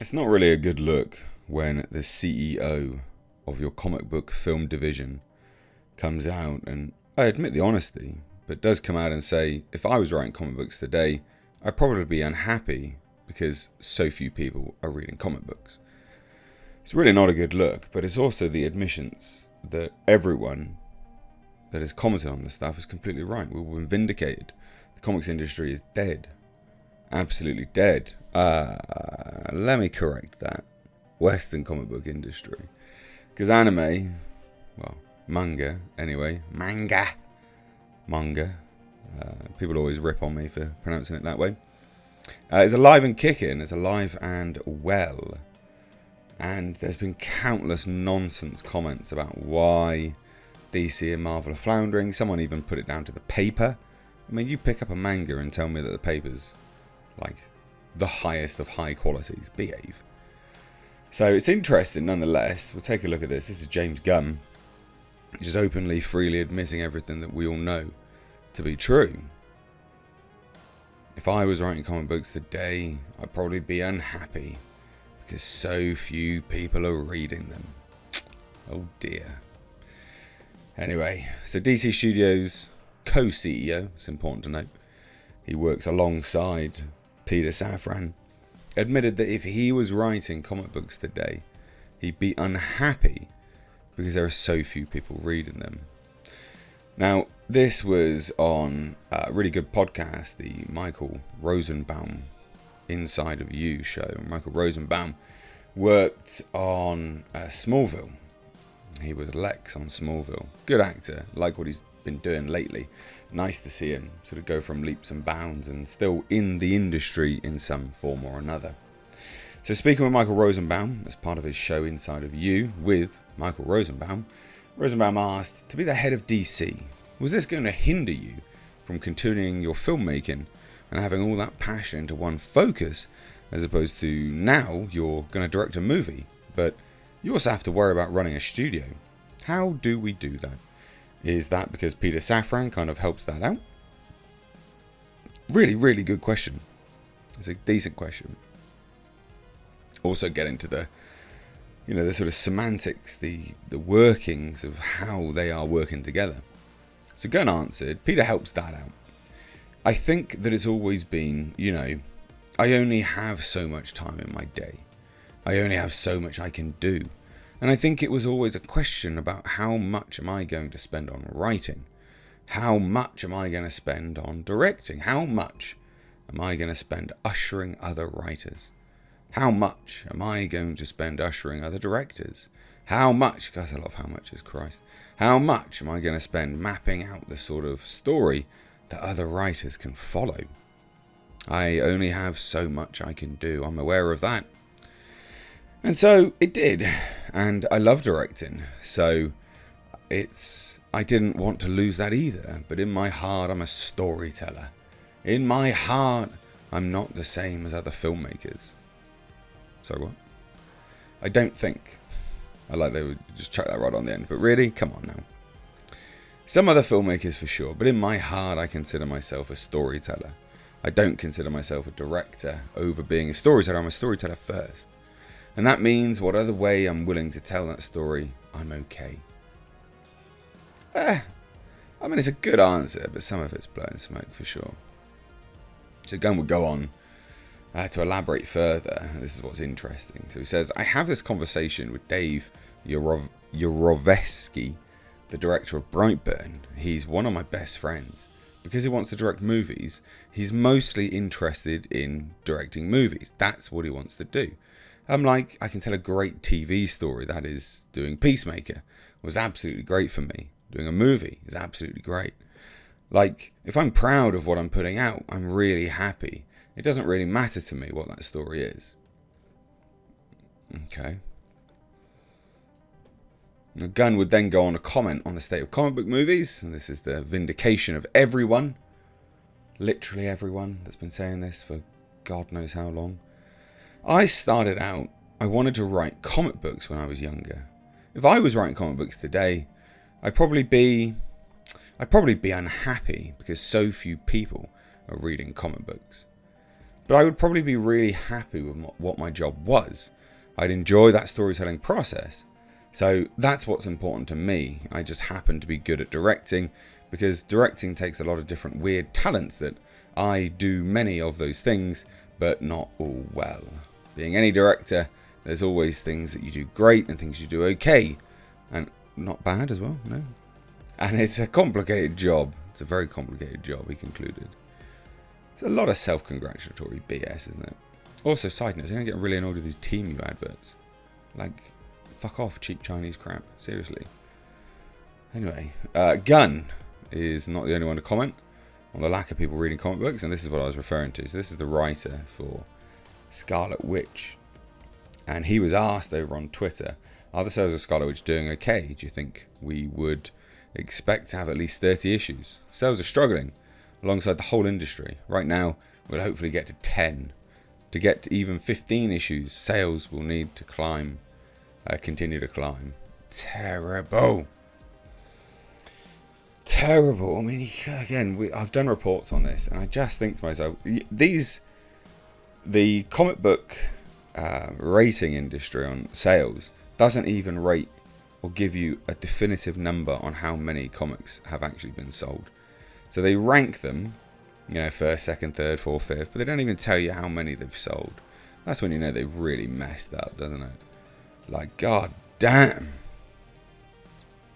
It's not really a good look when the CEO of your comic book film division comes out, and I admit the honesty, but does come out and say, if I was writing comic books today, I'd probably be unhappy because so few people are reading comic books. It's really not a good look, but it's also the admissions that everyone that has commented on this stuff is completely right. We've been vindicated. The comics industry is dead. Absolutely dead. Let me correct that. Western comic book industry. Because anime, well, manga, anyway. Manga. People always rip on me for pronouncing it that way. It's alive and kicking. It's alive and well. And there's been countless nonsense comments about why DC and Marvel are floundering. Someone even put it down to the paper. I mean, you pick up a manga and tell me that the paper's like the highest of high qualities. Behave. So it's interesting nonetheless. We'll take a look at this. This is James Gunn, just openly, freely admitting everything that we all know to be true. If I was writing comic books today, I'd probably be unhappy because so few people are reading them. Oh dear. Anyway, so DC Studios co-CEO, it's important to note, he works alongside Peter Safran, admitted that if he was writing comic books today, he'd be unhappy because there are so few people reading them. Now, this was on a really good podcast, the Michael Rosenbaum Inside of You show. Michael Rosenbaum worked on Smallville. He was Lex on Smallville. Good actor, like what he's been doing lately. Nice to see him sort of go from leaps and bounds and still in the industry in some form or another. So speaking with Michael Rosenbaum as part of his show Inside of You with Michael Rosenbaum, Rosenbaum asked, to be the head of DC, was this going to hinder you from continuing your filmmaking and having all that passion into one focus, as opposed to now you're going to direct a movie, but you also have to worry about running a studio? How do we do that? Is that because Peter Safran kind of helps that out? Really, really good question. It's a decent question. Also get into the sort of semantics, the workings of how they are working together. So Gunn answered, Peter helps that out. I think that it's always been, I only have so much time in my day. I only have so much I can do. And I think it was always a question about how much am I going to spend on writing? How much am I going to spend on directing? How much am I going to spend ushering other writers? How much am I going to spend ushering other directors? How much, guys, I love how much is Christ. How much am I going to spend mapping out the sort of story that other writers can follow? I only have so much I can do. I'm aware of that. And so it did. And I love directing. So I didn't want to lose that either. But in my heart, I'm a storyteller. In my heart, I'm not the same as other filmmakers. Sorry, what? I don't think. I like they would just chuck that right on the end. But really, come on now. Some other filmmakers for sure. But in my heart, I consider myself a storyteller. I don't consider myself a director over being a storyteller. I'm a storyteller first. And that means whatever way I'm willing to tell that story, I'm okay. It's a good answer, but some of it's blowing smoke for sure. So Gunn would go on to elaborate further. This is what's interesting. So he says, I have this conversation with Dave Yarovesky, the director of Brightburn. He's one of my best friends. Because he wants to direct movies, he's mostly interested in directing movies. That's what he wants to do. I'm like, I can tell a great TV story, that is, doing Peacemaker was absolutely great for me. Doing a movie is absolutely great. Like, if I'm proud of what I'm putting out, I'm really happy. It doesn't really matter to me what that story is. Okay. Now, Gunn would then go on to comment on the state of comic book movies, and this is the vindication of everyone, literally everyone that's been saying this for God knows how long. I started out, I wanted to write comic books when I was younger. If I was writing comic books today, I'd probably be unhappy because so few people are reading comic books. But I would probably be really happy with what my job was. I'd enjoy that storytelling process. So that's what's important to me. I just happen to be good at directing, because directing takes a lot of different weird talents that I do many of those things, but not all well. Being any director, there's always things that you do great and things you do okay. And not bad as well, no. And it's a complicated job. It's a very complicated job, he concluded. It's a lot of self-congratulatory BS, isn't it? Also, side note, I'm getting really annoyed with these Temu adverts. Like, fuck off, cheap Chinese crap. Seriously. Anyway, Gunn is not the only one to comment on the lack of people reading comic books, and this is what I was referring to. So this is the writer for Scarlet Witch. And he was asked over on Twitter, are the sales of Scarlet Witch doing okay? Do you think we would expect to have at least 30 issues? Sales are struggling alongside the whole industry. Right now, we'll hopefully get to 10. To get to even 15 issues, sales will need to climb, continue to climb. Terrible. Terrible. I mean, again, I've done reports on this, and I just think to myself, the comic book rating industry on sales doesn't even rate or give you a definitive number on how many comics have actually been sold. So they rank them, you know, first, second, third, fourth, fifth, but they don't even tell you how many they've sold. That's when you know they've really messed up, doesn't it? Like, god damn.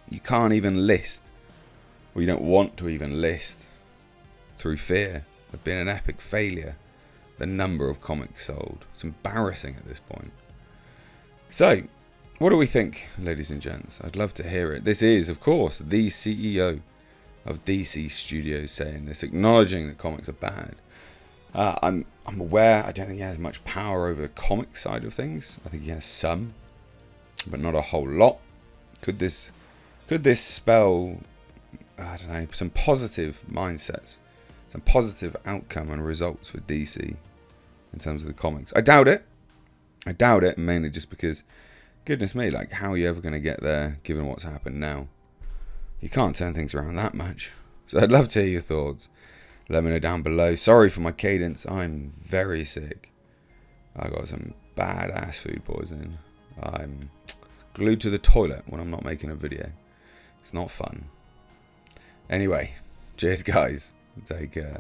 You can't even list, or you don't want to even list, through fear of being an epic failure, the number of comics sold. It's embarrassing at this point. So, what do we think, ladies and gents? I'd love to hear it. This is, of course, the CEO of DC Studios saying this, acknowledging that comics are bad. I'm aware, I don't think he has much power over the comic side of things. I think he has some, but not a whole lot. Could this spell, I don't know, some positive mindsets, some positive outcome and results for DC in terms of the comics? I doubt it. I doubt it, mainly just because, goodness me, like, how are you ever going to get there given what's happened now? You can't turn things around that much. So I'd love to hear your thoughts. Let me know down below. Sorry for my cadence. I'm very sick. I got some badass food poisoning. I'm glued to the toilet when I'm not making a video. It's not fun. Anyway, cheers guys. Take care.